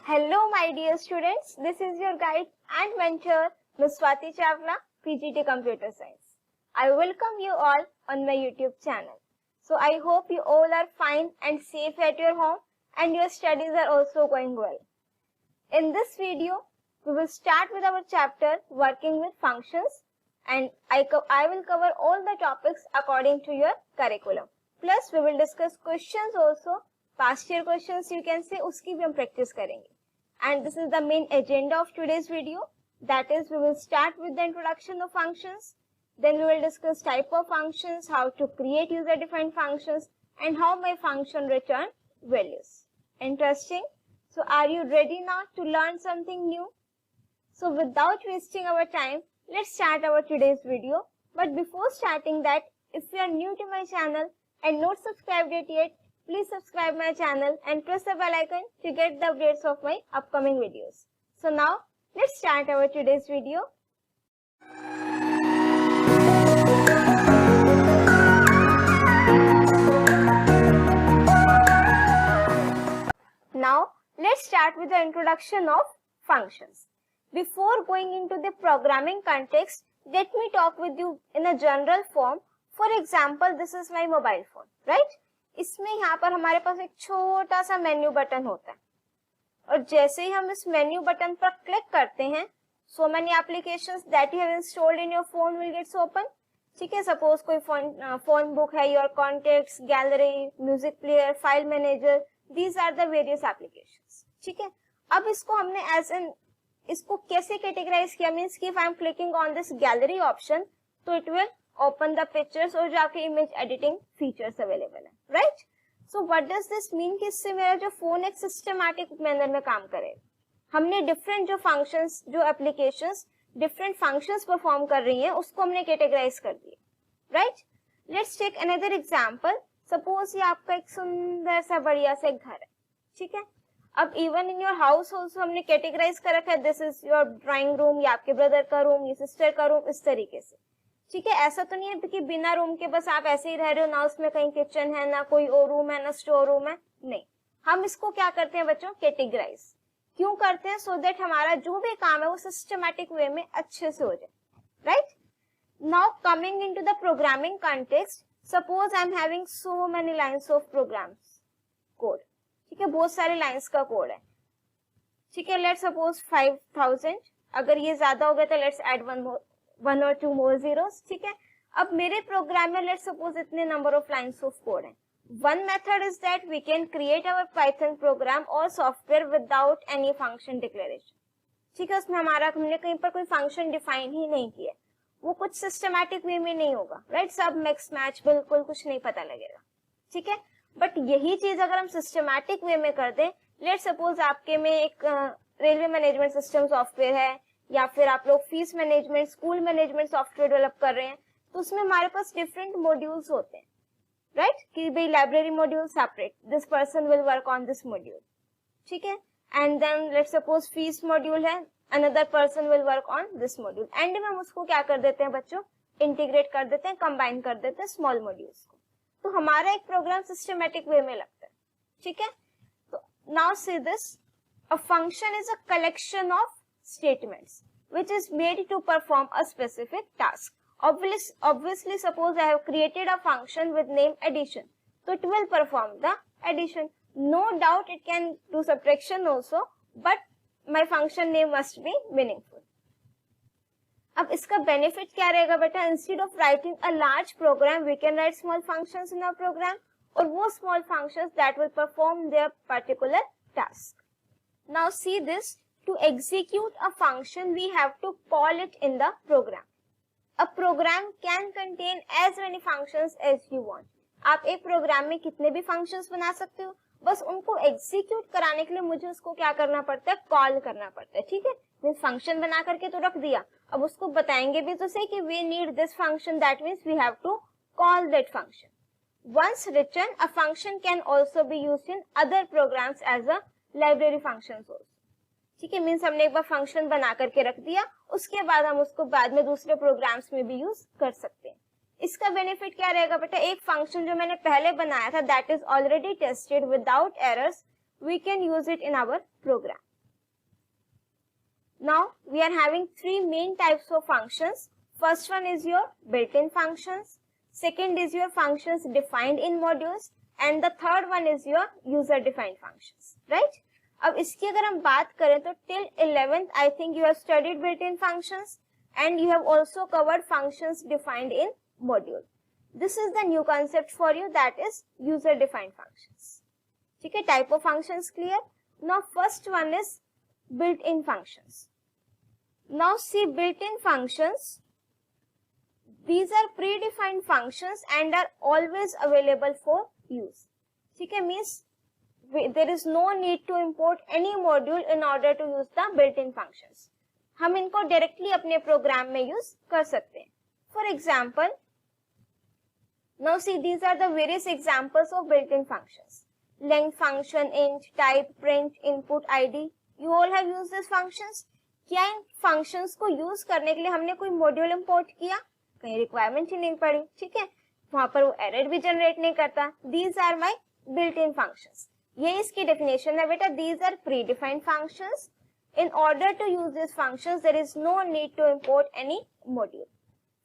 Hello my dear students, this is your guide and mentor Ms. Swati Chawla, PGT Computer Science. I welcome you all on my YouTube channel. So I hope you all are fine and safe at your home and your studies are also going well. In this video, we will start with our chapter working with functions and I will cover all the topics according to your curriculum. Plus we will discuss questions also, past year questions you can say, uski bhi hum practice karenge. And this is the main agenda of today's video. That is, we will start with the introduction of functions. Then we will discuss type of functions, how to create user-defined functions, and how my function return values. Interesting? So are you ready now to learn something new? So without wasting our time, let's start our today's video. But before starting that, if you are new to my channel and not subscribed it yet, please subscribe my channel and press the bell icon to get the updates of my upcoming videos. So now, let's start our today's video. Now, let's start with the introduction of functions. Before going into the programming context, let me talk with you in a general form. For example, this is my mobile phone, right? इसमें यहाँ पर हमारे पास एक छोटा सा menu button होता है और जैसे ही हम इस मेन्यू बटन पर क्लिक करते हैं, so many applications that you have installed in your phone will get open. ठीक है, सपोज कोई फोन बुक है, your contacts, gallery, music player, file manager, these are the various applications. ठीक है, अब इसको हमने इसको कैसे कैटेगराइज किया, मीन्स कि if I am clicking on this gallery option, तो it will open the pictures और जो आपके इमेज एडिटिंग फीचर्स अवेलेबल है, right? So what does this mean कि इससे मेरा जो फोन एक सिस्टमैटिक मैनर में काम करेगा. हमने डिफरेंट जो फंक्शंस, जो एप्लीकेशंस डिफरेंट फंक्शंस परफॉर्म कर रही हैं, उसको हमने कैटेगराइज कर दिया, right? Let's take another example. Suppose ये आपका एक सुंदर सा बढ़िया सा घर है, ठीक है. अब even in your house hold हमने कैटेगराइज कर रखा है, this is your drawing room, या आपके ब्रदर का रूम, या सिस्टर का रूम, इस तरीके से. ठीक है, ऐसा तो नहीं है कि बिना रूम के बस आप ऐसे ही रह रहे हो, ना उसमें कहीं किचन है, ना कोई और रूम है, ना स्टोर रूम है. नहीं, हम इसको क्या करते हैं बच्चों, कैटेगराइज. क्यों करते हैं? सो दैट हमारा जो भी काम है वो सिस्टमैटिक वे में अच्छे से हो जाए, right? Now coming into the programming context, suppose I am having so many lines of programs code. ठीक है, बहुत सारे लाइंस का कोड है. ठीक है, लेट्स सपोज 5000. अगर ये ज्यादा हो गया तो लेट्स ऐड वन और टू मोर जीरोस. ठीक है, अब मेरे प्रोग्राम में लेट्स सपोज इतने number of lines of code है. One method is that we can create our Python program और software without any function declaration. ठीक है, उसमें हमने कहीं पर कोई फंक्शन डिफाइन ही नहीं किया, वो कुछ सिस्टमैटिक वे में नहीं होगा, राइट? सब मिक्स मैच, बिल्कुल कुछ नहीं पता लगेगा. ठीक है, बट यही चीज अगर हम सिस्टमैटिक वे में कर दें, लेट्स सपोज आपके में एक रेलवे मैनेजमेंट सिस्टम सॉफ्टवेयर है, या फिर आप लोग fees management, school management software develop कर रहे हैं, तो उसमें हमारे पास डिफरेंट मॉड्यूल्स होते हैं, राइट? कि भाई library module separate, this person will work on this module. ठीक है, and then let's suppose fees module है, another person will work on this module. And में हम उसको क्या कर देते हैं बच्चों, इंटीग्रेट कर देते हैं, कंबाइन कर देते हैं स्मॉल मॉड्यूल्स को. तो हमारा एक प्रोग्राम सिस्टमैटिक वे में लगता है. ठीक है, तो now see this, a function is a collection of statements which is made to perform a specific task. Obviously suppose I have created a function with name addition, so it will perform the addition. No doubt it can do subtraction also, but my function name must be meaningful. अब इसका benefit क्या रहेगा बेटा, instead of writing a large program we can write small functions in our program, और वो small functions that will perform their particular task. Now see this. To execute a function, we have to call it in the program. A program can contain as many functions as you want. आप एक programme में कितने भी functions बना सकते हो, बस उनको एग्जीक्यूट कराने के लिए मुझे उसको क्या करना पड़ता है, कॉल करना पड़ता है. ठीक है, मीन्स फंक्शन बना करके तो रख दिया, अब उसको बताएंगे भी तो सही कि we need this function, that means we have to call that function. Once written, a function can also be used in other programs as a library functions also. ठीक है, मीन्स हमने एक बार फंक्शन बना करके रख दिया, उसके बाद हम उसको बाद में दूसरे प्रोग्राम्स में भी यूज कर सकते हैं. इसका बेनिफिट क्या रहेगा बेटा, एक फंक्शन जो मैंने पहले बनाया था that is already tested without errors, we can use it in our program. Now we are having three main types of functions. First one is your built-in functions. Second is your functions defined in modules. And the third one is your user-defined functions. Right? अब इसकी अगर हम बात करें तो till 11th I think you have studied built-in functions and you have also covered functions defined in module. This is the new concept for you, that is user-defined functions. ठीक है, type of functions clear? Now first one is built-in functions. Now see built-in functions. These are predefined functions and are always available for use. ठीक है, means there is no need to import any module in order to use the built-in functions. हम इनको directly अपने program में use कर सकते हैं. For example, now see these are the various examples of built-in functions. Length function, int, type, print, input, id. You all have used these functions. क्या इन functions को use करने के लिए हमने कोई module import किया? कहीं requirement ही नहीं पड़ी, ठीक है? वहां पर वो error भी generate नहीं करता. These are my built-in functions. ये इसकी definition है बेटा. These are predefined functions. In order to use these functions, there is no need to import any module.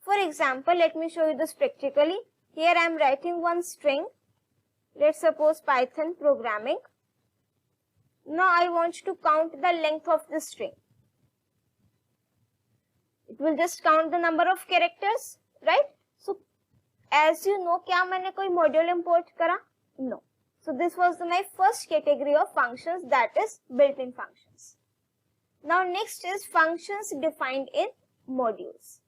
For example, let me show you this practically. Here I am writing one string. Let's suppose Python programming. Now I want to count the length of this string. It will just count the number of characters, right? So, as you know, क्या मैंने कोई module import करा? No. So this was my first category of functions, that is built-in functions. Now next is functions defined in modules.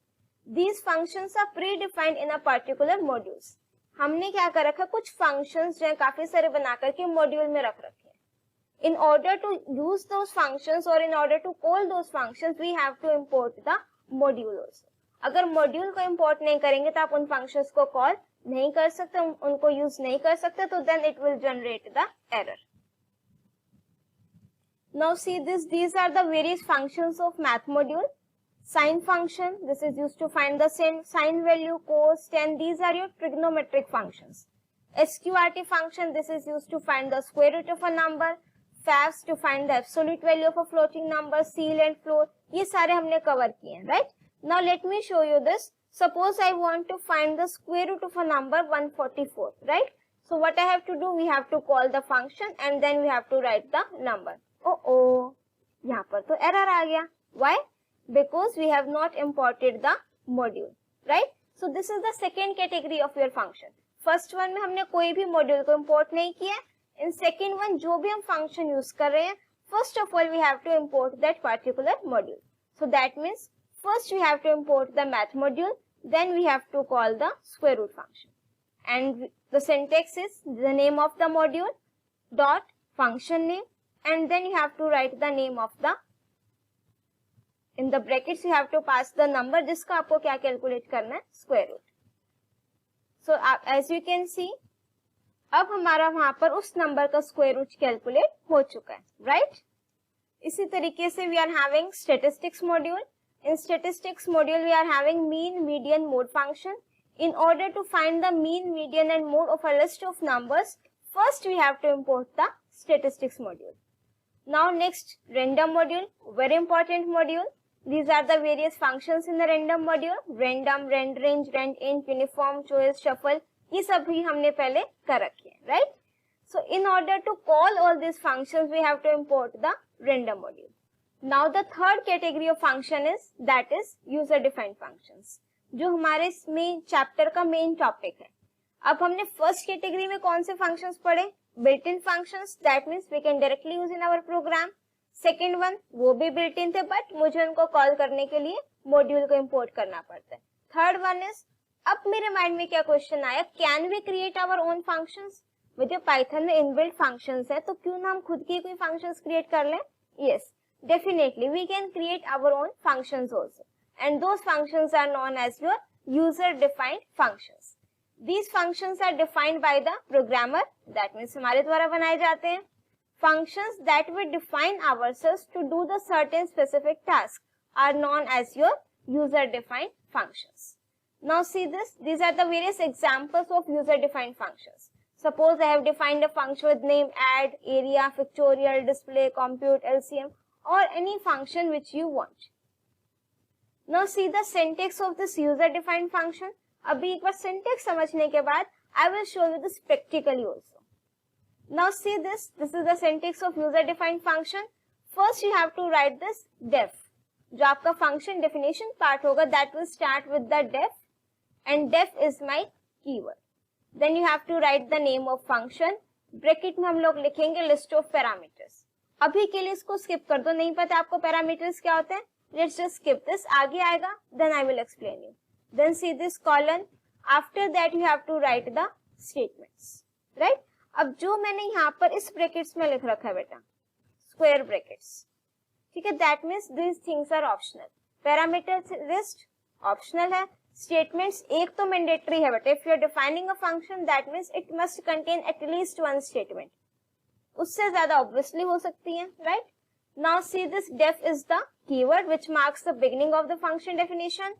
These functions are predefined in a particular modules. हमने क्या कर रखा, कुछ functions जो है काफी सारे बना करके module में रख रखे हैं. In order to use those functions or in order to call those functions, we have to import the module also. अगर module को import नहीं करेंगे तो आप उन functions को call नहीं कर सकते, उनको use नहीं कर सकते, तो then it will generate the error. Now see this, these are the various functions of math module. Sine function, this is used to find the sine value, cos, tan, these are your trigonometric functions. SQRT function, this is used to find the square root of a number. FAFS to find the absolute value of a floating number. Ceil and floor, ये सारे हमने cover किए हैं, right? Now let me show you this. Suppose I want to find the square root of a number 144, right? So what I have to do, we have to call the function and then we have to write the number. Oh, यहाँ पर तो error आ गया. Why? Because we have not imported the module, right? So this is the second category of your function. First one में हमने कोई भी module को import नहीं किया. In second one, जो भी हम function use कर रहे हैं, first of all we have to import that particular module. So that means first we have to import the math module, then we have to call the square root function. And the syntax is the name of the module dot function name, and then you have to write the name of the, in the brackets you have to pass the number जिसका आपको क्या calculate करना है, square root. So as you can see, अब हमारा वहां पर उस नंबर का square root calculate हो चुका है, right? इसी तरीके से we are having statistics module. In statistics module we are having mean, median, mode function. In order to find the mean, median and mode of a list of numbers, first we have to import the statistics module. Now next, random module, very important module. These are the various functions in the random module. Random, rand range, rand int, uniform, choice, shuffle. ये सब भी हमने पहले कर रखे हैं, right? So in order to call all these functions, we have to import the random module. Now the third category of function is, that is user-defined functions, जो हमारे इसमें चैप्टर का मेन टॉपिक है. अब हमने फर्स्ट कैटेगरी में कौन से फंक्शंस पढ़े? Built in functions, that means we can directly use in our program. Second one, वो भी बिल्ट इन थे बट मुझे उनको कॉल करने के लिए मॉड्यूल को इंपोर्ट करना पड़ता है. थर्ड वन इज, अब मेरे माइंड में क्या क्वेश्चन आया, can we create our own functions? मुझे पाइथन में इनबिल्ट फंक्शंस है, तो क्यों ना हम खुद की कोई फंक्शंस क्रिएट कर लें? Yes, definitely we can create our own functions also, and those functions are known as your user-defined functions. These functions are defined by the programmer, that means हमारे द्वारा बनाए जाते हैं. Functions that we define ourselves to do the certain specific task are known as your user-defined functions. Now see this, these are the various examples of user-defined functions. Suppose I have defined a function with name, add, area, factorial, display, compute, LCM. or any function which you want. Now see the syntax of this user defined function. अभी एक बार syntax समझने के बाद I will show you this practically also. Now see this is the syntax of user defined function. First you have to write this def, जो आपका function definition part होगा, that will start with the def, and def is my keyword. Then you have to write the name of function. Bracket में हम लोग लिखेंगे list of parameters. अभी के लिए इसको स्किप कर दो, नहीं पता आपको पैरामीटर्स क्या होते हैं. लेट्स जस्ट स्किप दिस, आगे आएगा then I will explain you. Then see this colon, after that you have to write the statements. Right, अब जो मैंने यहाँ पर इस ब्रैकेट्स में लिख रखा है बेटा, स्क्वायर ब्रैकेट्स, ठीक है, that means this things are optional. Parameter list optional है, स्टेटमेंट्स एक तो मैंडेटरी है, but if you are defining a function that means it must contain at least one statement. उससे ज्यादा ऑब्वियसली हो सकती है. Right, now see this def is the keyword which marks the beginning of the function definition.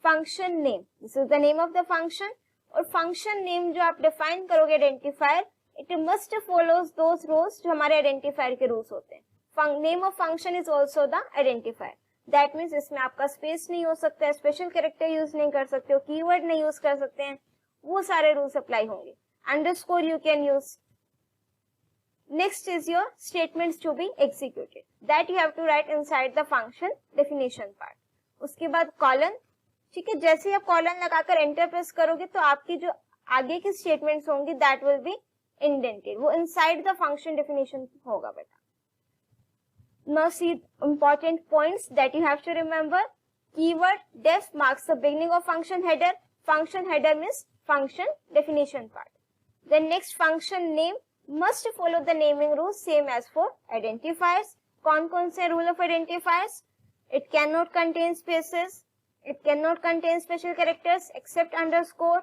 Function name, this is the name of the function. और function name जो आप define करोगे identifier, it must follows those rules जो हमारे identifier के rules होते हैं. Name of function is also the identifier. That means इसमें आपका स्पेस नहीं हो सकता है, स्पेशल कैरेक्टर यूज नहीं कर सकते हो, कीवर्ड नहीं यूज कर सकते हैं, वो सारे रूल्स अप्लाई होंगे. Underscore you can use. Next is your statements to be executed, that you have to write inside the function definition part. उसके बाद कॉलन, ठीक है, जैसे आप कॉलन लगाकर एंटर प्रेस करोगे तो आपकी जो आगे की स्टेटमेंट्स होंगी दैट विल बी इंडेंटेड, वो इनसाइड द फंक्शन डेफिनेशन होगा बेटा. Now see important points that you have to remember. Keyword def marks the beginning of function header. Function header means function definition part. Then next function name must follow the naming rules same as for identifiers. कौन से rule of identifiers? It cannot contain spaces. It cannot contain special characters except underscore.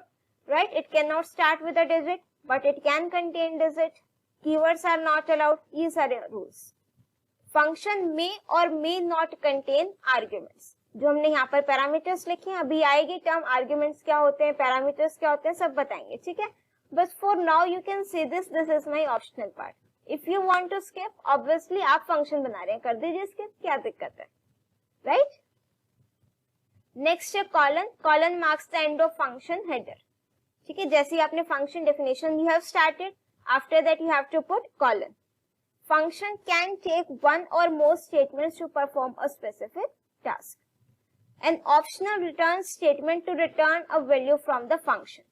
Right? It cannot start with a digit, but it can contain digit. Keywords are not allowed. These are the rules. Function में और may not contain arguments. जो हमने यहाँ पर parameters लिखे हैं, अभी आएगी टर्म आर्ग्यूमेंट्स क्या होते हैं, पैरामीटर्स क्या होते हैं, सब बताएंगे. ठीक है, बस for now you can see this is my optional part. If you want to skip, obviously आप फंक्शन बना रहे हैं, कर दीजिए स्किप, क्या दिक्कत है. राइट, नेक्स्ट है colon. Colon marks the end of function header. ठीक है, जैसे आपने function definition you have started, after that you have to put colon. Function can take one or more statements to perform a specific task. An optional return statement to return a value from the function.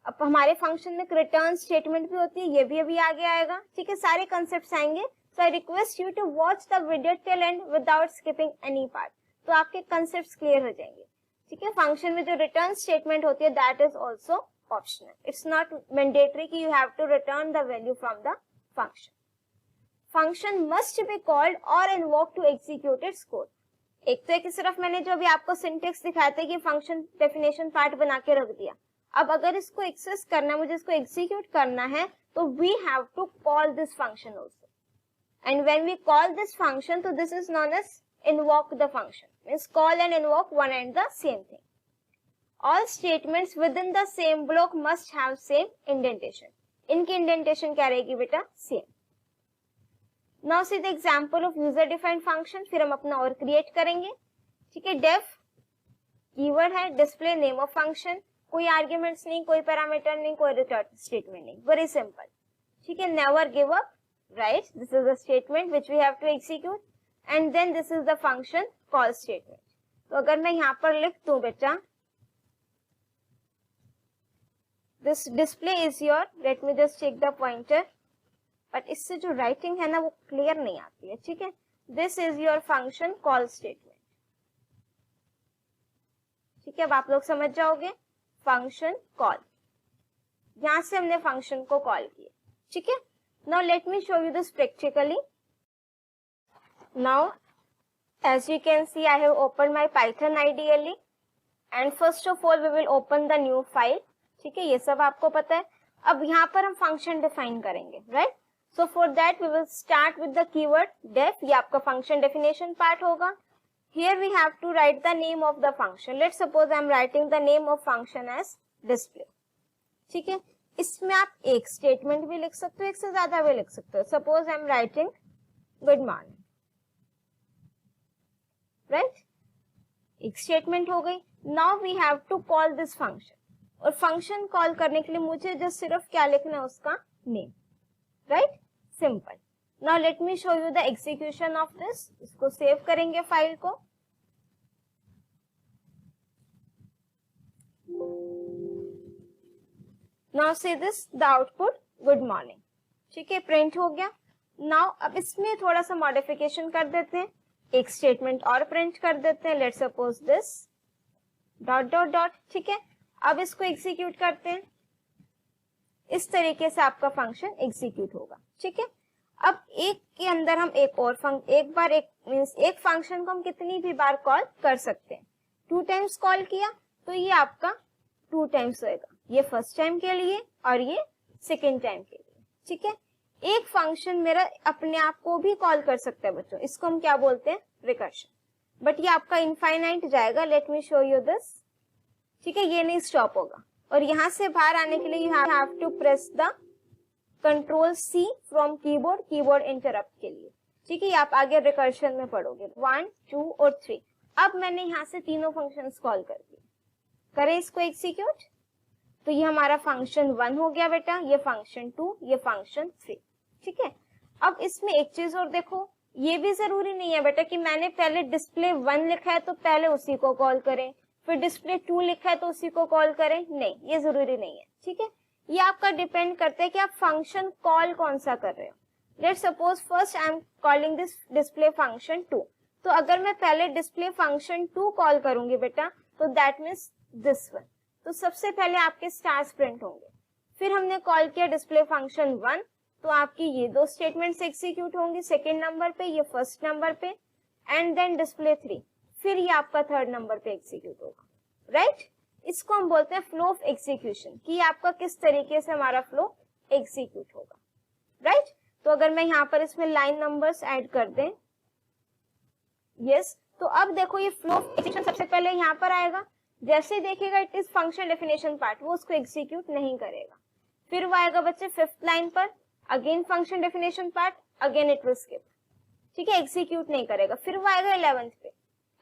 अब हमारे function में return statement भी होती है, ये भी अभी आगे आएगा. ठीक है, सारे कंसेप्ट्स आएंगे. So I request you to watch the video till end without skipping any part, तो आपके कंसेप्ट्स क्लियर हो जाएंगे. ठीक है, फंक्शन में जो रिटर्न स्टेटमेंट होती है that is also optional. It's not mandatory कि you have to return the value from the function. Function must be called और invoke to execute its code. एक तो एक सिर्फ मैंने जो अभी आपको सिंटेक्स दिखाया था कि फंक्शन डेफिनेशन पार्ट बना के रख दिया. अब अगर इसको एक्सेस करना है, मुझे इसको एग्जीक्यूट करना है, तो we have to call this function also. And when we call this function, तो this is known as invoke the function. Means call and invoke one and the same thing. All statements with in the same block must have same indentation. इनकी indentation क्या रहेगी बेटा, same. Now see the example of user defined function. फिर हम अपना और create करेंगे. ठीक है, डेफ कीवर्ड है, डिस्प्ले नेम ऑफ फंक्शन, कोई आर्ग्यूमेंट्स नहीं, कोई पैरामीटर नहीं, कोई रिटर्न स्टेटमेंट नहीं, वेरी सिंपल. ठीक है, never give up. Right, this is the statement which we have to execute, and then this is the function call statement. तो अगर मैं यहाँ पर लिख दूं बेटा, this display is your, let me just take the pointer, but इससे जो राइटिंग है ना वो क्लियर नहीं आती है. ठीक है, this is your function call statement. ठीक है, अब आप लोग समझ जाओगे. फंक्शन कॉल, यहां से हमने फंक्शन को कॉल किया. ठीक है, now let me show you this practically. Now as you can see I have open my Python ideally, and first of all we will open the new file. ठीक है, ये सब आपको पता है. अब यहाँ पर हम फंक्शन डिफाइन करेंगे. Right, so for that we will start with the keyword def. ये आपका function definition part होगा. Here we have to write the name of the function. Let's suppose I am writing the name of function as display. ठीक है, इसमें आप एक statement भी लिख सकते हो, एक से ज्यादा भी लिख सकते हो. Suppose I am writing good morning. Right, एक स्टेटमेंट हो गई. Now we have to call this function, और फंक्शन कॉल करने के लिए मुझे जस्ट सिर्फ क्या लिखना है, उसका name. Right, simple. Now let me show you the execution of this. इसको सेव करेंगे फाइल को. Now see this, the output good morning. ठीक है, प्रिंट हो गया. नाउ अब इसमें थोड़ा सा मॉडिफिकेशन कर देते हैं, एक स्टेटमेंट और प्रिंट कर देते हैं. Let's suppose this dot dot dot. ठीक है, अब इसको एग्जीक्यूट करते हैं. इस तरीके से आपका फंक्शन एग्जीक्यूट होगा. ठीक है, अब एक के अंदर हम एक और एक फंक्शन को हम कितनी भी बार कॉल कर सकते हैं. 2 टाइम्स कॉल किया तो ये आपका 2 टाइम्स होएगा. ये फर्स्ट टाइम के लिए और ये सेकेंड टाइम के लिए. ठीक है, एक फंक्शन मेरा अपने आप को भी कॉल कर सकता है बच्चों. इसको हम क्या बोलते हैं, रिकर्शन. बट ये आपका इनफाइनाइट जाएगा. Late me show you this. ठीक है, ये नहीं स्टॉप होगा. और यहां से बाहर आने के लिए you have to press the control C from keyboard, keyboard interrupt के लिए. ठीक है, आप आगे रिकर्शन में पढ़ोगे 1, 2 और 3. अब मैंने यहाँ से तीनों फंक्शंस कॉल कर दिए. करें इसको एग्जीक्यूट. तो ये हमारा फंक्शन 1 हो गया बेटा, ये फंक्शन 2, ये फंक्शन 3. ठीक है, अब इसमें एक चीज और देखो, ये भी जरूरी नहीं है बेटा कि मैंने पहले डिस्प्ले 1 लिखा है तो पहले उसी को कॉल करें, फिर डिस्प्ले 2 लिखा है तो उसी को कॉल करें. नहीं, ये जरूरी नहीं है. ठीक है, ये आपका डिपेंड करता है कि आप फंक्शन कॉल कौन सा कर रहे हो. Let's suppose first I am calling this display function 2. तो अगर मैं पहले डिस्प्ले फंक्शन 2 कॉल करूंगी बेटा, तो दैट मीन्स दिस वन. तो सबसे पहले आपके स्टार्स प्रिंट होंगे. फिर हमने कॉल किया डिस्प्ले फंक्शन 1, तो आपकी ये 2 स्टेटमेंट्स एग्जीक्यूट होंगी, सेकेंड नंबर पे, ये फर्स्ट नंबर पे, एंड देन डिस्प्ले 3, फिर ये आपका थर्ड नंबर पे एग्जीक्यूट होगा. राइट, इसको हम बोलते हैं फ्लो ऑफ एग्जीक्यूशन, कि आपका किस तरीके से हमारा फ्लो एग्जीक्यूट होगा. राइट, तो अगर मैं यहाँ पर इसमें लाइन नंबर्स ऐड कर दें, यस, तो अब देखो ये फ्लो ऑफ एग्जीक्यूशन सबसे पहले यहाँ पर आएगा. जैसे देखिएगा it is function definition part, वो उसको एग्जीक्यूट नहीं करेगा. फिर वो आएगा बच्चे 5th लाइन पर, again function definition part, again it will skip. ठीक है, एग्जीक्यूट नहीं करेगा. फिर वो आएगा 11th पे.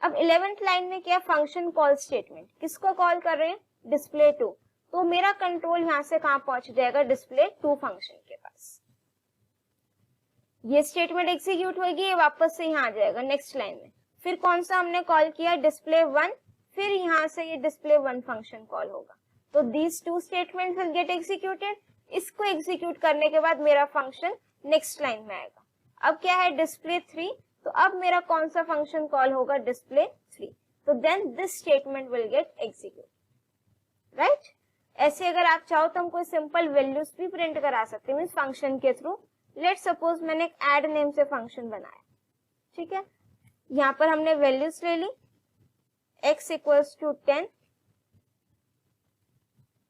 अब 11th लाइन में क्या, फंक्शन कॉल स्टेटमेंट. किसको कॉल कर रहे हैं, डिस्प्ले 2. तो मेरा कंट्रोल यहाँ से कहाँ पहुंच जाएगा, डिस्प्ले 2 फंक्शन के पास. ये स्टेटमेंट एग्जीक्यूट होगी, ये वापस से यहाँ आ जाएगा नेक्स्ट लाइन में. फिर कौन सा हमने कॉल किया, डिस्प्ले 1, फिर यहाँ से ये डिस्प्ले 1 फंक्शन कॉल होगा. तो these 2 statement will gate executed. इसको एग्जीक्यूट करने के बाद मेरा फंक्शन नेक्स्ट लाइन में आएगा. अब क्या है, डिस्प्ले 3. तो अब मेरा कौन सा फंक्शन कॉल होगा, डिस्प्ले 3. तो then this statement will get execute. Right, ऐसे अगर आप चाहो तो हम कोई सिंपल वैल्यूज भी प्रिंट करा सकते हैं फंक्शन के थ्रू. लेट्स सपोज मैंने एक ऐड नेम से फंक्शन बनाया. ठीक है, यहाँ पर हमने वैल्यूज ले ली, x equals to 10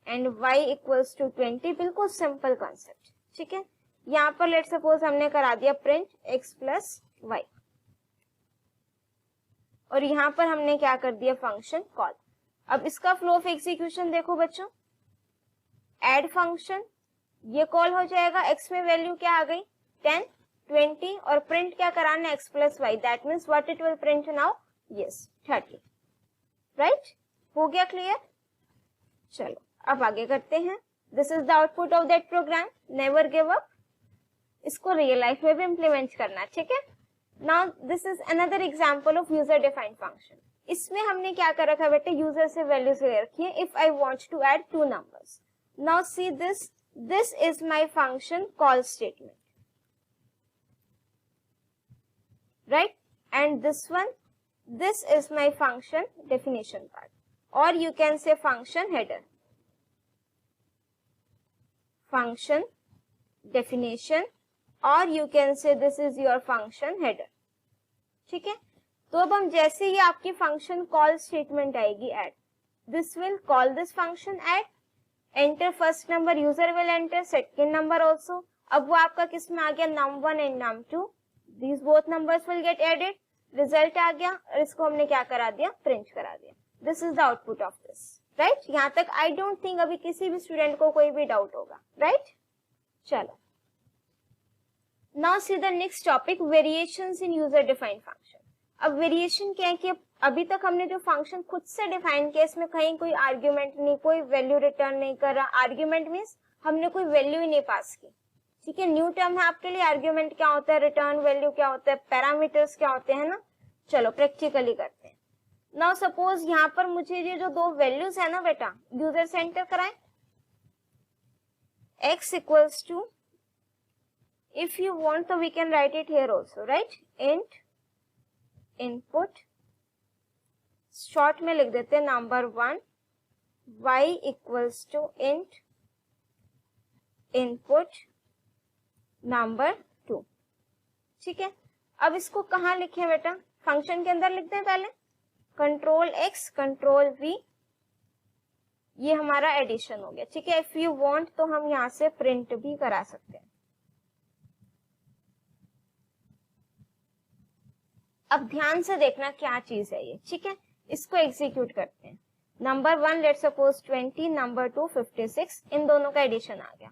and y equals to 20. बिल्कुल सिंपल कॉन्सेप्ट. ठीक है, यहाँ पर लेट्स सपोज हमने करा दिया प्रिंट x प्लस y, और यहाँ पर हमने क्या कर दिया, फंक्शन कॉल. अब इसका फ्लो ऑफ एग्जीक्यूशन देखो बच्चों, ऐड फंक्शन, ये कॉल हो जाएगा. x में वैल्यू क्या आ गई, 10, 20, और प्रिंट क्या कराना है, x plus y. That means what it will print now, yes 30. Right, हो गया क्लियर. चलो अब आगे करते हैं. This is the output of that program. Never give up. इसको रियल लाइफ में भी इम्प्लीमेंट करना है. ठीक है, now this is another example of user defined function. इसमें हमने क्या कर रखा है बेटे, यूजर से वैल्यूज ले रखी है. If I want to add 2 numbers, now see this, this is my function call statement. Right, and this one, this is my function definition part, or you can say function header. Function definition, or you can say this is your function header. ठीक है, तो अब हम जैसे ही आपकी function call statement आएगी add, this will call this function add, enter first number, user will enter second number also. अब वो आपका किस में आ गया, num1 and num2. These both numbers will get added. Result आ गया, और इसको हमने क्या करा दिया, प्रिंट करा दिया. This is the output of this. Right, यहाँ तक आई डोंट थिंक अभी किसी भी स्टूडेंट को कोई भी डाउट होगा. राइट, चलो now see the next topic, variations in user defined function. अब वेरिएशन क्या है कि अभी तक हमने जो फंक्शन खुद से डिफाइन किया इसमें कहीं कोई आर्ग्यूमेंट नहीं, कोई वैल्यू रिटर्न नहीं कर रहा। आर्ग्यूमेंट मीन्स हमने कोई वैल्यू ही नहीं पास की, ठीक है। न्यू टर्म है आपके लिए, आर्ग्यूमेंट क्या होता है, रिटर्न वैल्यू क्या होता है, पैरामीटर्स क्या होते हैं ना। चलो प्रैक्टिकली करते हैं। नाउ सपोज यहाँ पर मुझे ये जो दो वैल्यूज है ना बेटा, यूजर से एंटर कराएं। x equals to, if you want so we can write it here also, right? int input, short में लिख देते हैं number 1, y equals to int input number 2, ठीक है। अब इसको कहाँ लिखें बेटा, फंक्शन के अंदर लिखते हैं पहले। कंट्रोल x कंट्रोल v, ये हमारा एडिशन हो गया, ठीक है। इफ यू वांट तो हम यहाँ से प्रिंट भी करा सकते हैं। अब ध्यान से देखना क्या चीज है ये, ठीक है। इसको एग्जीक्यूट करते हैं। नंबर 1 लेट्स सपोज 20, नंबर 2 56, इन दोनों का एडिशन आ गया।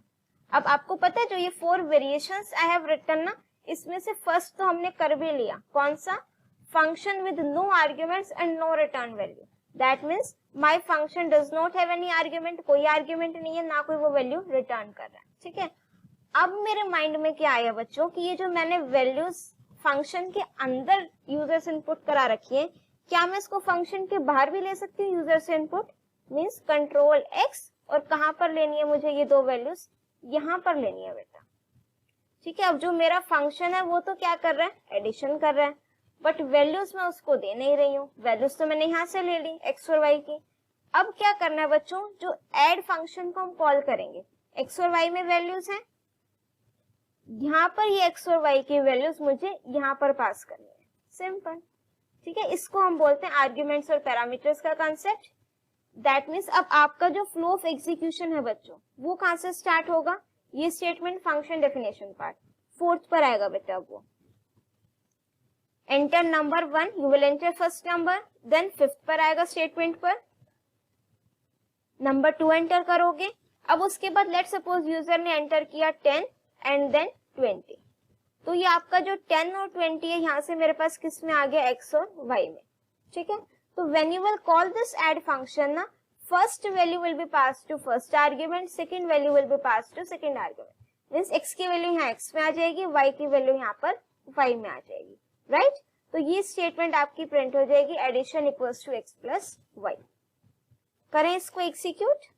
अब आपको पता है जो ये 4 वेरिएशंस आई हैव रिटन ना, इसमें से फर्स्ट तो हमने कर भी लिया, कौन सा, function with no arguments and no return value. That means my function does not have any argument, कोई आर्ग्यूमेंट नहीं है, ना कोई वो वैल्यू रिटर्न कर रहा है, ठीक है। अब मेरे माइंड में क्या आया बच्चों कि ये जो मैंने वैल्यूज फंक्शन के अंदर यूजर से इनपुट करा रखी है, क्या मैं इसको फंक्शन के बाहर भी ले सकती हूँ यूजर से इनपुट। मीन्स कंट्रोल x, और कहाँ पर लेनी है मुझे ये दो वैल्यूज, यहाँ पर लेनी है बेटा, ठीक है। अब जो मेरा फंक्शन है वो तो क्या कर रहा है, एडिशन कर रहा है, बट वैल्यूज मैं उसको दे नहीं रही हूँ। वैल्यूज तो मैंने यहाँ से ले ली x और y की। अब क्या करना है बच्चों, जो ऐड फंक्शन को हम कॉल करेंगे, x और y में वैल्यूज हैं, यहाँ पर ये x और y की वैल्यूज मुझे यहाँ पर पास करनी है, सिंपल, ठीक है। इसको हम बोलते हैं आर्ग्यूमेंट्स और पैरामीटर्स का कंसेप्ट। दैट मीन्स अब आपका जो फ्लो ऑफ एग्जीक्यूशन है बच्चों, वो कहाँ से स्टार्ट होगा, ये statement function definition part 4th पर आएगा बेटा। वो enter number 1, you will enter first number, then 5th पर आएगा स्टेटमेंट पर नंबर 2 एंटर करोगे। अब उसके बाद लेट सपोज यूजर ने एंटर किया 10 एंड देन 20, तो ये आपका जो 10 और 20 है यहाँ से मेरे पास किस में आ गया, x और y में, ठीक है। तो when you will call this add function ना, first value will be pass to first argument, second value will be pass to second argument. Means x की वैल्यू यहाँ x में आ जाएगी, y की वैल्यू यहाँ पर y में आ जाएगी, राइट। तो ये स्टेटमेंट आपकी प्रिंट हो जाएगी, addition equals to x plus y। करें इसको एग्जीक्यूट,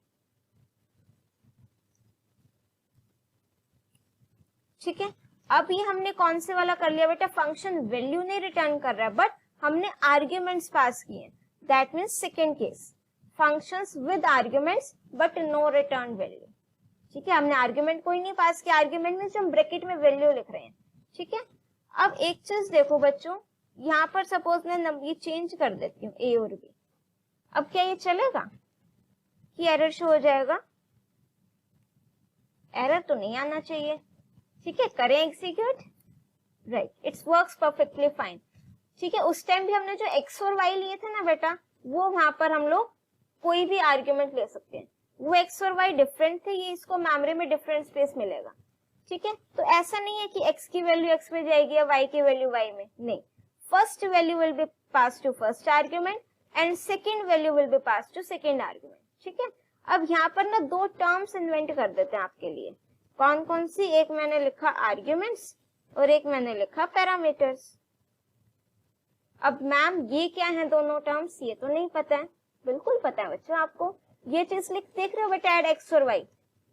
ठीक है। अब ये हमने कौन से वाला कर लिया बेटा, फंक्शन वैल्यू नहीं रिटर्न कर रहा है, बट हमने आर्ग्यूमेंट्स पास किए। That means second case, functions with arguments but no return value, ठीक है। हमने आर्ग्यूमेंट कोई नहीं पास किया, आर्ग्यूमेंट में जो हम ब्रैकेट में वैल्यू लिख रहे हैं, ठीक है। अब एक चीज देखो बच्चों, यहाँ पर सपोज मैं ये चेंज कर देती हूँ a और b। अब क्या ये चलेगा कि एरर शो हो जाएगा, एरर तो नहीं आना चाहिए, ठीक है। करें execute, right, it's works perfectly fine, ठीक है। उस टाइम भी हमने जो x और y लिए थे ना बेटा, वो वहां पर हम लोग कोई भी आर्ग्यूमेंट ले सकते हैं, वो x और y डिफरेंट थे, ये इसको मेमोरी में डिफरेंट स्पेस मिलेगा, ठीक है। तो ऐसा नहीं है कि x की वैल्यू x में जाएगी या y की वैल्यू y में, नहीं, first value will be pass to first argument and second value will be pass to second argument, ठीक है। अब यहाँ पर ना दो टर्म्स इन्वेंट कर देते हैं आपके लिए, कौन कौन सी, एक मैंने लिखा आर्ग्यूमेंट्स और एक मैंने लिखा पैरामीटर्स। अब मैम ये क्या है दोनों टर्म्स, ये तो नहीं पता है, बिल्कुल पता है बच्चों आपको, ये चीज देख रहे हो बेटा, ऐड x और y,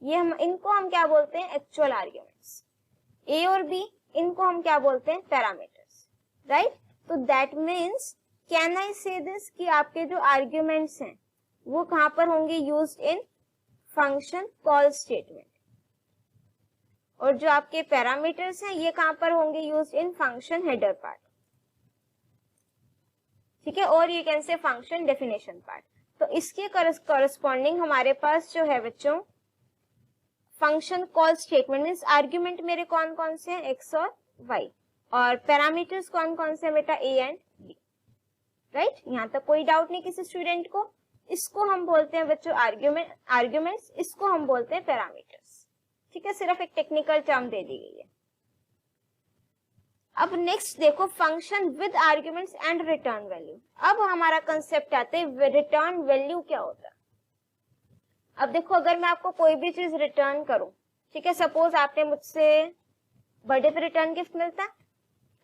ये इनको हम क्या बोलते हैं, एक्चुअल आर्ग्यूमेंट्स। a और b, इनको हम क्या बोलते हैं, पैरामीटर्स, राइट। तो दैट मीन्स कैन आई से दिस कि आपके जो आर्ग्यूमेंट्स हैं वो कहां पर होंगे, used in function call statement, और जो आपके पैरामीटर्स हैं ये कहां पर होंगे, used in function header part, ठीक है, और यू कैन से फंक्शन डेफिनेशन पार्ट। तो इसके करस्पॉन्डिंग हमारे पास जो है बच्चों function call statement, means argument मेरे कौन कौन से हैं, x और y, और पैरामीटर्स कौन कौन से बेटा, a एंड b, राइट। यहाँ तक कोई डाउट नहीं किसी स्टूडेंट को। इसको हम बोलते हैं बच्चों आर्ग्यूमेंट्स, इसको हम बोलते हैं पैरामीटर्स, ठीक है। सिर्फ एक टेक्निकल टर्म दे दी गई है। अब नेक्स्ट देखो function with arguments and return value. अब हमारा कंसेप्ट आता है रिटर्न वैल्यू क्या होता है। अब देखो अगर मैं आपको कोई भी चीज रिटर्न करूं, ठीक है, सपोज आपने मुझसे बर्थडे पे रिटर्न गिफ्ट मिलता है,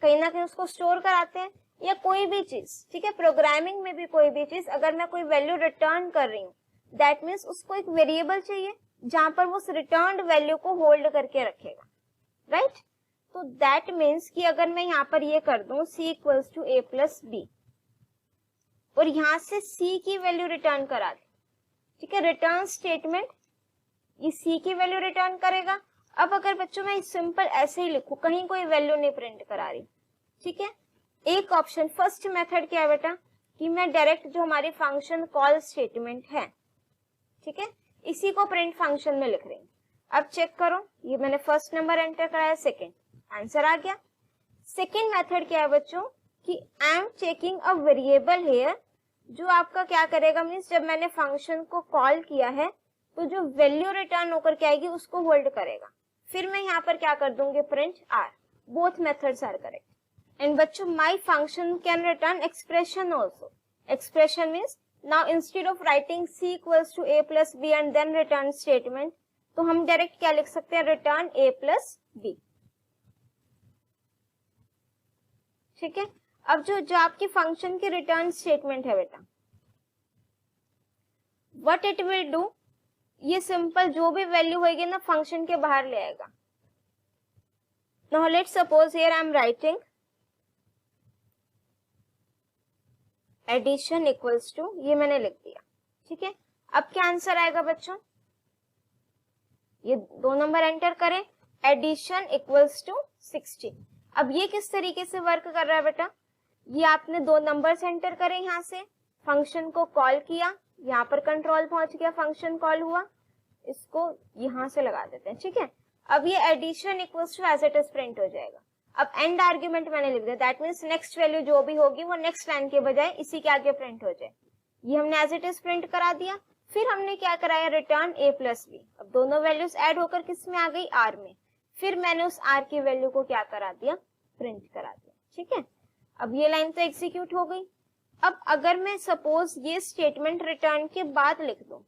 कहीं ना कहीं उसको स्टोर कराते हैं, या कोई भी चीज, ठीक है, प्रोग्रामिंग में भी कोई भी चीज, अगर मैं कोई वैल्यू रिटर्न कर रही हूँ, दैट मीन्स उसको एक वेरिएबल चाहिए जहां पर वो उस रिटर्न वैल्यू को होल्ड करके रखेगा, राइट। तो दैट मीन्स कि अगर मैं यहाँ पर ये कर दूं c equals to a plus b और यहाँ से c की वैल्यू रिटर्न करा दे, ठीक है, रिटर्न स्टेटमेंट ये c की वैल्यू रिटर्न करेगा। अब अगर बच्चों मैं सिंपल ऐसे ही लिखूं, कहीं कोई वैल्यू नहीं प्रिंट करा रही, ठीक है, एक ऑप्शन फर्स्ट मेथड क्या है बेटा कि मैं डायरेक्ट जो हमारी फंक्शन कॉल स्टेटमेंट है, ठीक है, इसी को प्रिंट फंक्शन में लिख रही हूँ। अब चेक करो, ये मैंने फर्स्ट नंबर एंटर कराया, सेकंड आंसर आ गया। सेकंड मेथड क्या है बच्चों कि I am checking a variable here, जो आपका क्या करेगा मींस जब मैंने फंक्शन को कॉल किया है तो जो वैल्यू रिटर्न होकर के आएगी उसको होल्ड करेगा। फिर मैं यहाँ पर क्या कर दूंगी print r. Both methods are correct. And बच्चों my function can return expression also. Expression means now instead of writing c equals to a plus b and then return statement, तो हम डायरेक्ट क्या लिख सकते हैं रिटर्न a प्लस बी, ठीक है। अब जो आपकी फंक्शन की रिटर्न स्टेटमेंट है बेटा, व्हाट इट विल डू, ये सिंपल जो भी वैल्यू होगी ना फंक्शन के बाहर ले आएगा। Now let's suppose here I am writing addition equals to, ये मैंने लिख दिया, ठीक है। अब क्या आंसर आएगा बच्चों, ये 2 नंबर एंटर करें, एडिशन इक्वल्स टू 60। अब ये किस तरीके से वर्क कर रहा है बेटा, ये आपने 2 नंबर्स एंटर करे, यहाँ से फंक्शन को कॉल किया, यहाँ पर कंट्रोल पहुंच गया, फंक्शन कॉल हुआ, इसको यहाँ से लगा देते हैं, ठीक है। अब ये addition equals to as it is print हो जाएगा। अब एंड आर्ग्यूमेंट मैंने लिख दिया, दैट मीन्स नेक्स्ट वैल्यू जो भी होगी वो नेक्स्ट लाइन के बजाय इसी के आगे प्रिंट हो जाए। ये हमने एज इट इज प्रिंट करा दिया। फिर हमने क्या कराया रिटर्न a प्लस बी। अब दोनों वैल्यूज ऐड होकर किस में आ गई r में, फिर मैंने उस r की वैल्यू को क्या करा दिया प्रिंट करा दिया, ठीक है। अब ये लाइन तो एग्जीक्यूट हो गई। अब अगर मैं सपोज ये स्टेटमेंट रिटर्न के बाद लिख दूं,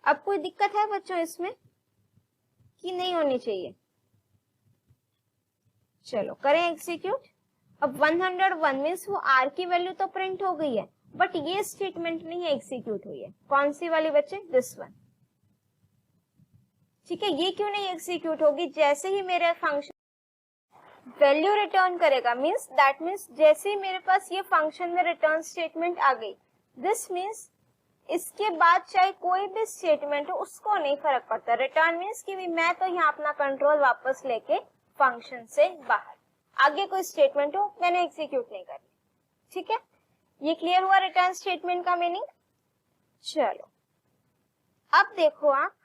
अब कोई दिक्कत है बच्चों इसमें कि नहीं होनी चाहिए, चलो करें एग्जीक्यूट। अब 101 मीन्स वो r की वैल्यू तो प्रिंट हो गई है, बट ये स्टेटमेंट नहीं एग्जीक्यूट हुई है। कौन सी वाली बच्चे, दिस वन, ठीक है। ये क्यों नहीं एग्जीक्यूट होगी, जैसे ही मेरे फंक्शन वैल्यू रिटर्न करेगा मींस दैट मींस जैसे ही मेरे पास ये फंक्शन में रिटर्न स्टेटमेंट आ गई, दिस मींस इसके बाद चाहे कोई भी स्टेटमेंट हो उसको नहीं फर्क पड़ता। रिटर्न मींस कि मैं तो यहाँ अपना कंट्रोल वापस लेके फंक्शन से बाहर, आगे कोई स्टेटमेंट हो मैंने एग्जीक्यूट नहीं करनी, ठीक है। ये क्लियर हुआ रिटर्न स्टेटमेंट का मीनिंग। चलो अब देखो आप,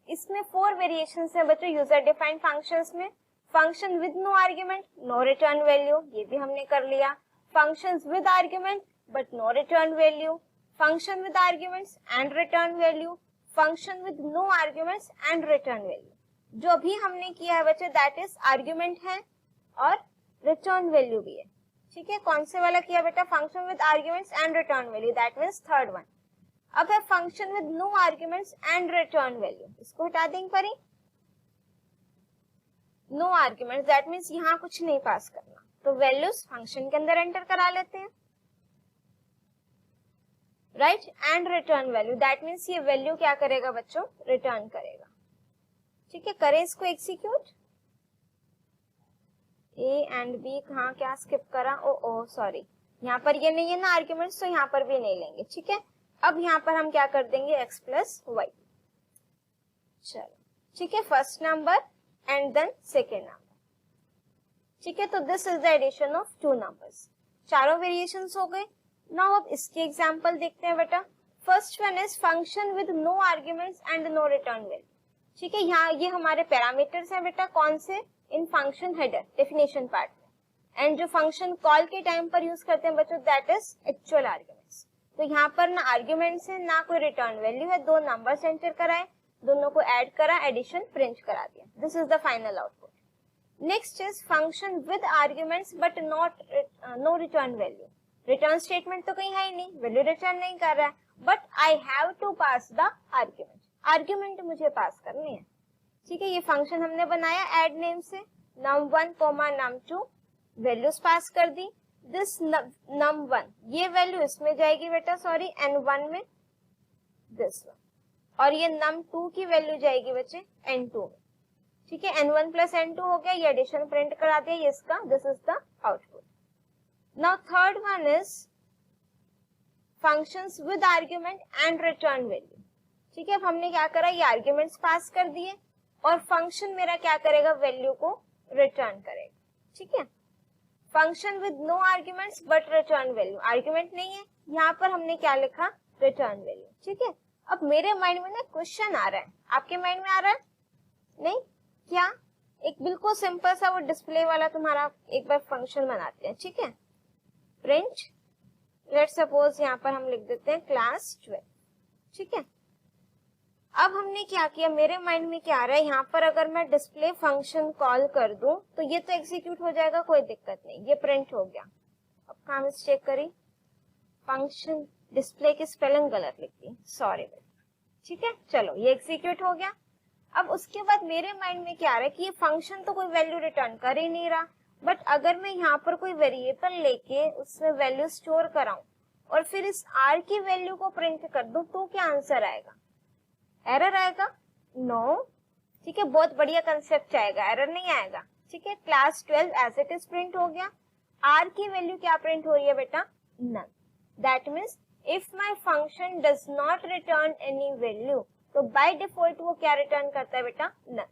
इसमें 4 वेरिएशंस है बच्चों यूजर डिफाइंड फंक्शंस में। Function with no argument no return value, ये भी हमने कर लिया। Functions with argument but no return value, function with arguments and return value, function with no arguments and return value. जो भी हमने किया है बच्चे दैट इज आर्ग्यूमेंट है और रिटर्न वैल्यू भी है, ठीक है। कौन से वाला किया बेटा, function with arguments and return value, that means third one. अब है function with no arguments and return value, इसको हटा देंगे परी। नो आर्ग्यूमेंट्स दैट मींस यहाँ कुछ नहीं पास करना, तो वैल्यूज फंक्शन के अंदर एंटर करा लेते हैं, right. And return value that means ये वैल्यू क्या करेगा बच्चों, रिटर्न करेगा, ठीक है। करें इसको एग्जीक्यूट। ए एंड बी कहाँ क्या स्किप करा, ओ सॉरी, यहाँ पर ये नहीं है ना आर्ग्यूमेंट्स, तो यहाँ पर भी नहीं लेंगे, ठीक है। अब यहाँ पर हम क्या कर देंगे x प्लस वाई, चलो ठीक है, first number and then second number, ठीक है। तो this is the addition of 2 numbers, चारों वेरिएशंस हो गए। नाउ अब इसके एग्जांपल देखते हैं बेटा। First one is function with no arguments and no return value, ठीक है। यहाँ ये हमारे पैरामीटर्स हैं बेटा, कौन से, इन फंक्शन हेडर डेफिनेशन पार्ट में, एंड जो फंक्शन कॉल के टाइम पर यूज करते हैं बच्चों दैट इज एक्चुअल आर्ग्यूमेंट्स। तो यहाँ पर ना आर्ग्यूमेंट्स है ना कोई रिटर्न वैल्यू है, 2 नंबर्स एंटर कराए, दोनों को ऐड करा, एडिशन प्रिंट करा दिया, this is the final output. Next is function with arguments but not know return value. Return statement तो कहीं है ही नहीं, वैल्यू रिटर्न नहीं कर रहा है, but I have to pass the argument, argument मुझे पास करनी है। ठीक है, ये फंक्शन हमने बनाया ऐड नेम से, num1 num2 वैल्यूज पास कर दी। दिस num1 ये वैल्यू इसमें जाएगी बेटा, सॉरी n1 में, दिस वन, और ये num2 की वैल्यू जाएगी बच्चे n2 में। ठीक है, n1 प्लस n2 हो गया, ये एडिशन प्रिंट करा दिया, ये इसका, this is the output. Now third one is functions with argument and return value. ठीक है, अब हमने क्या करा, ये आर्ग्यूमेंट्स पास कर दिए और फंक्शन मेरा क्या करेगा, वैल्यू को रिटर्न करेगा। ठीक है, function with no arguments but return value, argument नहीं है, यहाँ पर हमने क्या लिखा, रिटर्न वैल्यू। ठीक है, अब मेरे माइंड में ना क्वेश्चन आ रहा है, आपके माइंड में आ रहा है नहीं क्या? एक बिल्कुल सिंपल सा वो डिस्प्ले वाला तुम्हारा एक बार फंक्शन बनाते हैं। ठीक है, प्रिंट, लेट्स सपोज यहाँ पर हम लिख देते हैं क्लास 12। ठीक है, अब हमने क्या किया, मेरे माइंड में क्या आ रहा है, यहाँ पर अगर मैं डिस्प्ले फंक्शन कॉल कर दूं तो ये तो एग्जीक्यूट हो जाएगा, कोई दिक्कत नहीं, ये प्रिंट हो गया। अब कहाँ मिस्टेक करी, फंक्शन डिस्प्ले की स्पेलिंग गलत लिख दी, सॉरी बेटा। ठीक है, चलो ये एग्जीक्यूट हो गया। अब उसके बाद मेरे माइंड में क्या आ रहा है कि ये फंक्शन तो कोई वैल्यू रिटर्न कर ही नहीं रहा, बट अगर मैं यहाँ पर कोई वेरिएबल लेके उसमें वैल्यू स्टोर कराऊं और फिर इस r की वैल्यू को प्रिंट कर दूं तो क्या आंसर आएगा, एरर आएगा? नो। ठीक है, बहुत बढ़िया कंसेप्ट आएगा, एरर नहीं आएगा। ठीक है, class 12 as it is print हो गया, r की वैल्यू क्या प्रिंट हो रही है बेटा, none. That means if my function does not return any value, तो बाय डिफॉल्ट वो क्या रिटर्न करता है बेटा, नन।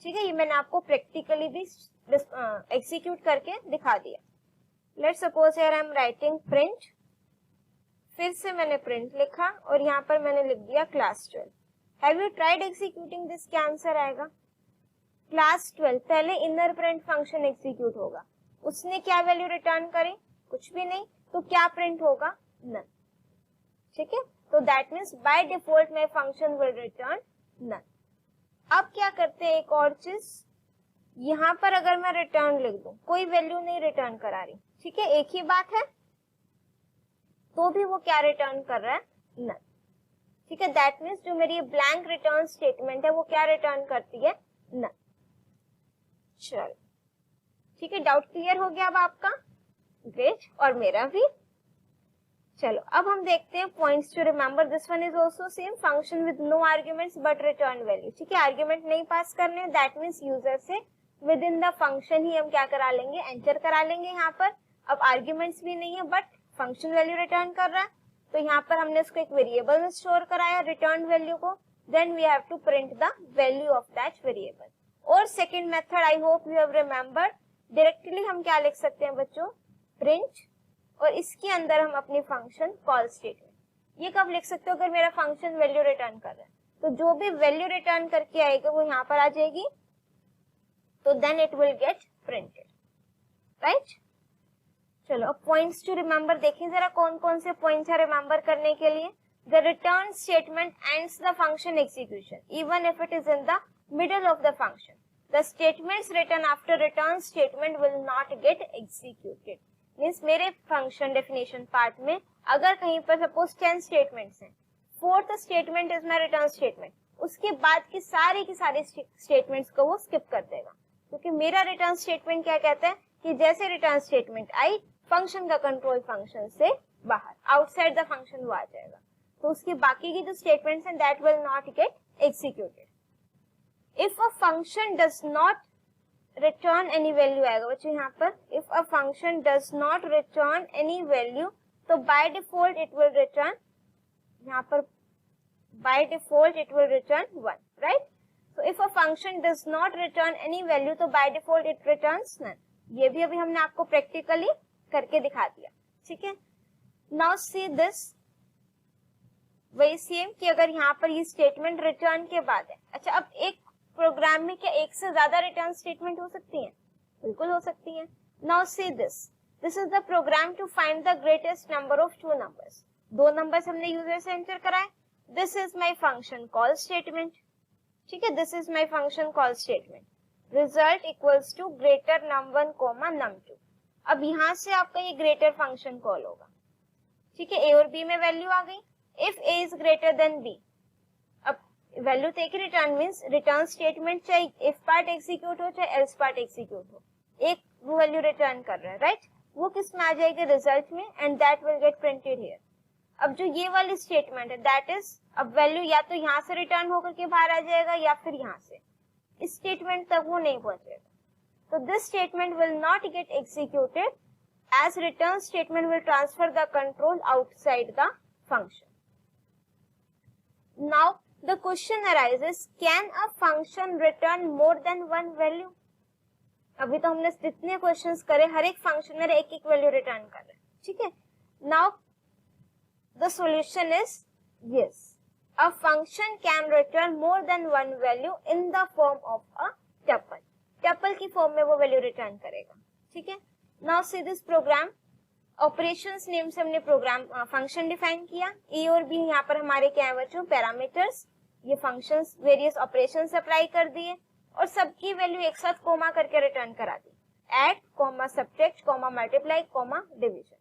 ठीक है, ये मैंने आपको प्रैक्टिकली भी एग्जीक्यूट करके दिखा दिया। Let's suppose here I am writing print, फिर से मैंने प्रिंट लिखा और यहाँ पर मैंने लिख दिया class 12। Have you tried executing this, क्या आंसर आएगा, क्लास 12। पहले इनर प्रिंट फंक्शन एग्जीक्यूट होगा, उसने क्या वैल्यू रिटर्न करी, कुछ भी नहीं, तो क्या प्रिंट होगा, नन। ठीक है, तो that means by default my function will return none. अब क्या करते हैं, एक और चीज, यहाँ पर अगर मैं रिटर्न लिख दूं, कोई वैल्यू नहीं रिटर्न करा रही, ठीक है, एक ही बात है, तो भी वो क्या रिटर्न कर रहा है, नन। ठीक है, दैट मीन्स जो मेरी ब्लैंक रिटर्न स्टेटमेंट है वो क्या रिटर्न करती है, नन। चलो ठीक है, डाउट क्लियर हो गया अब आपका, ग्रेट, और मेरा भी। चलो अब हम देखते हैं points to remember. This one is also same, function with no arguments but return value. ठीक है, आर्ग्यूमेंट नहीं पास करने, दैट मीन्स यूजर से विद इन द फंक्शन ही हम क्या करा लेंगे, एंटर करा लेंगे यहाँ पर। अब आर्ग्यूमेंट्स भी नहीं है बट फंक्शन वैल्यू रिटर्न कर रहा है, तो यहाँ पर हमने इसको एक वेरिएबल में स्टोर कराया रिटर्न वैल्यू को, then we have to print the value of that variable. और second method I hope you have remembered, directly हम क्या लिख सकते हैं बच्चों, प्रिंट, और इसके अंदर हम अपनी फंक्शन कॉल स्टेटमेंट। ये कब लिख सकते हो, अगर मेरा फंक्शन वैल्यू रिटर्न कर रहा है तो जो भी वैल्यू रिटर्न करके आएगा वो यहाँ पर आ जाएगी, तो then it will get printed, right. चलो अब पॉइंट्स टू रिमेंबर देखें जरा, कौन कौन से पॉइंट्स है रिमेंबर करने के लिए। The return statement ends the function execution even if it is in the middle of the function. The statements return after return statement will not get executed. Means मेरे फंक्शन डेफिनेशन पार्ट में अगर कहीं पर suppose 10 statements हैं, fourth statement is my return statement, उसके बाद की सारी स्टेटमेंट्स को वो स्किप कर देगा, क्योंकि मेरा रिटर्न स्टेटमेंट क्या कहता है कि जैसे रिटर्न स्टेटमेंट आई, फंक्शन का कंट्रोल फंक्शन से बाहर, आउटसाइड द फंक्शन वो आ जाएगा, तो उसके बाकी की जो स्टेटमेंट्स हैं that will not get executed. If a function does not return any value आएगा बच्चों यहाँ पर, if a function does not return any value, तो by default it will return, यहाँ पर by default it will return 1, right. So if a function does not return any value, तो by default it returns none. ये भी अभी हमने आपको practically करके दिखा दिया, ठीक है। नाउ सी दिस, वही सेम कि अगर यहाँ पर ये स्टेटमेंट रिटर्न के बाद है, अच्छा अब एक प्रोग्राम में क्या एक से ज्यादा रिटर्न स्टेटमेंट हो सकती हैं, बिल्कुल हो सकती हैं। Now see this, this is the program to find the greatest number of 2 numbers. 2 numbers हमने यूजर से एंटर कराए, this is my function call statement, ठीक है, this is my function call statement. Result equals to greater num1 comma num2। अब यहाँ से आपका ये ग्रेटर फंक्शन कॉल होगा, ठीक है। ए और बी में वैल्यू आ गई, if a is greater then b. अब value take return means return statement चाहे इफ पार्ट एग्जीक्यूट हो चाहे एल्स पार्ट एग्जीक्यूट हो, एक वैल्यू रिटर्न कर रहा है, राइट। वो किस में आ जाएगी, रिजल्ट में, and that will get printed here. अब जो ये वाली स्टेटमेंट है दैट इज, अब वैल्यू या तो यहाँ से रिटर्न होकर के बाहर आ जाएगा या फिर यहाँ से, इस स्टेटमेंट तक वो नहीं पहुंचेगा। तो this statement will not get executed as return statement will transfer the control outside the function. Now the question arises, can a function return more than one value? अभी तो हमने जितने क्वेश्चंस करे हर एक फंक्शन में एक एक वैल्यू रिटर्न कर रहे हैं, ठीक है। Now the solution is yes, a function can return more than one value in the form of a tuple. tuple की फॉर्म में वो वैल्यू रिटर्न करेगा, ठीक है। Now see this program, operations name से हमने प्रोग्राम फंक्शन डिफाइन किया। ए और बी यहाँ पर हमारे क्या है बच्चों, पैरामीटर्स। ये फंक्शंस वेरियस ऑपरेशंस अप्लाई कर दिए और सबकी वैल्यू एक साथ कोमा करके रिटर्न करा दी, add comma subtract comma multiply comma division,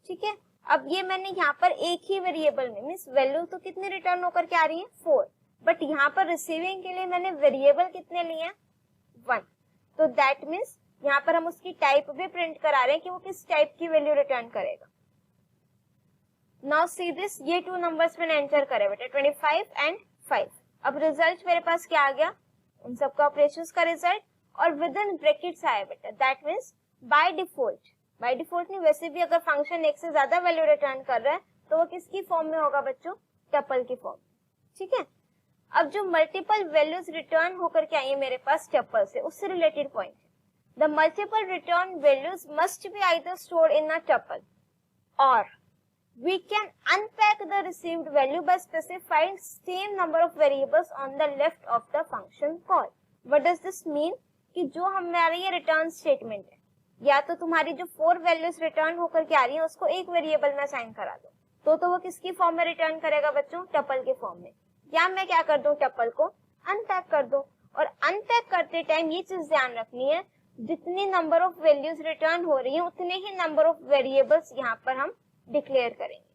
ठीक है। अब ये मैंने यहाँ पर एक ही वेरिएबल में मीन्स वैल्यू तो कितनी रिटर्न होकर के आ रही है 4, बट यहाँ पर रिसीविंग के लिए मैंने वेरिएबल कितने लिए हैं 1। तो दैट मीन्स यहाँ पर हम उसकी टाइप भी प्रिंट करा रहे हैं कि वो किस टाइप की वैल्यू रिटर्न करेगा। नाउ सी दिस, ये 2 नंबर्स मैंने एंटर करे बेटा 25 एंड 5। अब रिजल्ट मेरे पास क्या आ गया, उन सबका ऑपरेशंस का रिजल्ट, और विद इन ब्रैकेट्स आया बेटा। दैट मीन्स बाय डिफॉल्ट नहीं, वैसे भी अगर फंक्शन एक से ज्यादा वैल्यू रिटर्न कर रहा है तो वो किसकी फॉर्म में होगा बच्चों, टपल की फॉर्म, ठीक है। अब जो मल्टीपल वैल्यूज रिटर्न होकर के आई है मेरे पास टपल से, उससे रिलेटेड पॉइंट है, the multiple return values must be either stored in a tuple or we can unpack the received value by specifying same number of variables on the left of the function call. What does this mean? कि जो हमारी ये return statement है, या तो तुम्हारी जो 4 values return होकर के आ रही है उसको एक वेरिएबल में असाइन करा दो, तो वो किसकी फॉर्म में रिटर्न करेगा बच्चों, टपल के फॉर्म में। या मैं क्या कर दूं, टपल को अनपैक कर दो, और अनपैक करते टाइम ये चीज ध्यान रखनी है, जितनी नंबर ऑफ वैल्यूज रिटर्न हो रही है उतने ही नंबर ऑफ वेरिएबल्स यहाँ पर हम डिक्लेयर करेंगे।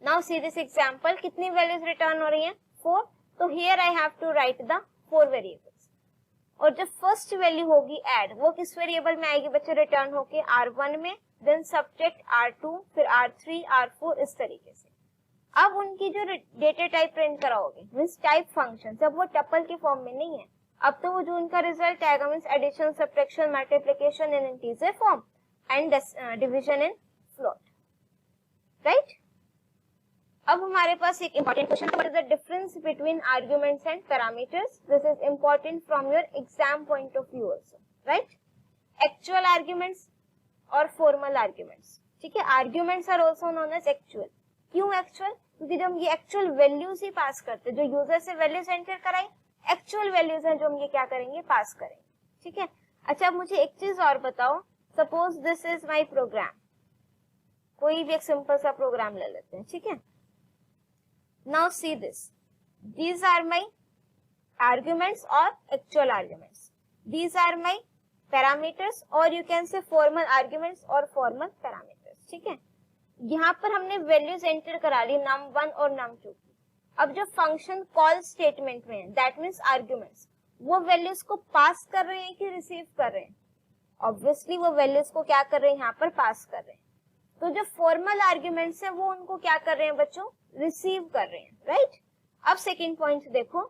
नाउ सी दिस एग्जांपल, कितनी वैल्यूज रिटर्न हो रही हैं 4, तो here I have to write the 4 variables. और जब फर्स्ट वैल्यू होगी ऐड, वो किस वेरिएबल में आएगी बच्चे, रिटर्न होके R1 में, देन सब्ट्रैक्ट R2, फिर R3, R4, इस तरीके से। अब उनकी जो डेटा टाइप प्रिंट कराओगे मींस टाइप फंक्शन, जब वो टपल के फॉर्म में नहीं है, अब तो वो जो उनका रिजल्ट आएगा means addition, subtraction, multiplication in integer form and division in float, right. अब हमारे पास एक important question, what is the difference between arguments and parameters. This is important from your exam point of view also, right. Actual arguments और formal arguments, ठीक है। Arguments are also known as actual. क्यों actual, क्योंकि जब हम ये actual values ही पास करते, जो यूजर से वैल्यूज एंटर कराई एक्चुअल वैल्यूज हैं जो हम ये क्या करेंगे, पास करेंगे, ठीक है। अच्छा, मुझे एक चीज और बताओ, suppose this is my program, कोई भी एक सिंपल सा प्रोग्राम ले लेते हैं, ठीक है। Now see this, these are my arguments और actual arguments, these are my parameters, और you can say formal arguments और फॉर्मल पैरामीटर्स, ठीक है। यहाँ पर हमने वैल्यूज एंटर करा ली num1 और num2। अब जो फंक्शन कॉल स्टेटमेंट में है, दैट मीन्स आर्गुमेंट्स, वो वैल्यूज को पास कर रहे हैं कि रिसीव कर रहे हैं, ऑब्वियसली वो वैल्यूज को क्या कर रहे हैं, यहाँ पर पास कर रहे हैं। तो जो फॉर्मल आर्गुमेंट्स है वो उनको क्या कर रहे हैं बच्चों, रिसीव कर रहे हैं, राइट। अब सेकेंड पॉइंट देखो,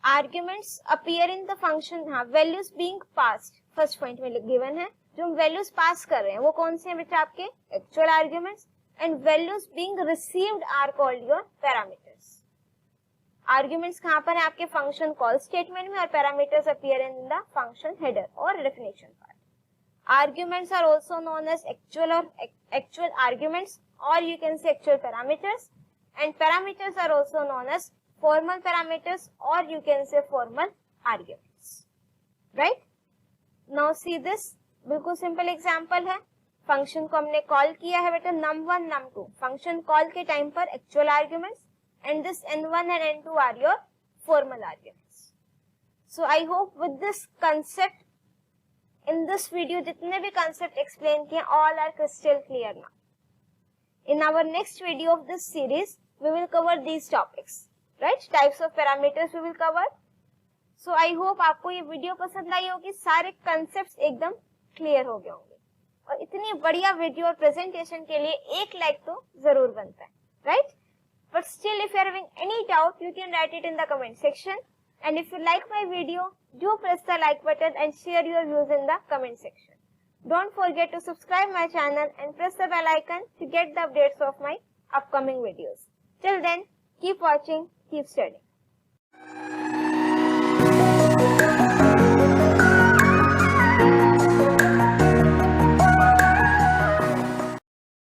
arguments appear in the function, हाँ, values being passed, first point में गिवन है, जो हम वैल्यूज पास कर रहे हैं वो कौन से हैं बेटा, आपके actual arguments, and values being received are called your parameters. Arguments कहाँ पर है आपके function call statement में, और parameters appear in the function header और definition part. Arguments are also known as actual arguments, or you can say actual parameters, and parameters are also known as formal parameters, or you can say formal arguments, right? Now see this, बिल्कुल simple example है, function को हमने call किया है बेटा num1 num2, function call के time पर actual arguments, and this n1 and n2 are your formal arguments, So I hope with this concept, in this video जितने भी concept explain किए, all are crystal clear now. In our next video of this series, we will cover these topics, right? Types of parameters we will cover. So I hope आपको ये video पसंद आई होगी, सारे concepts एकदम clear हो गए होंगे. और इतनी बढ़िया वीडियो और प्रेजेंटेशन के लिए एक लाइक तो जरूर बनता है, right? But still, if you are having any doubt, you can write it in the comment section. And if you like my video, do press the like button and share your views in the comment section. Don't forget to subscribe my channel and press the bell icon to get the updates of my upcoming videos. Till then, keep watching, keep studying.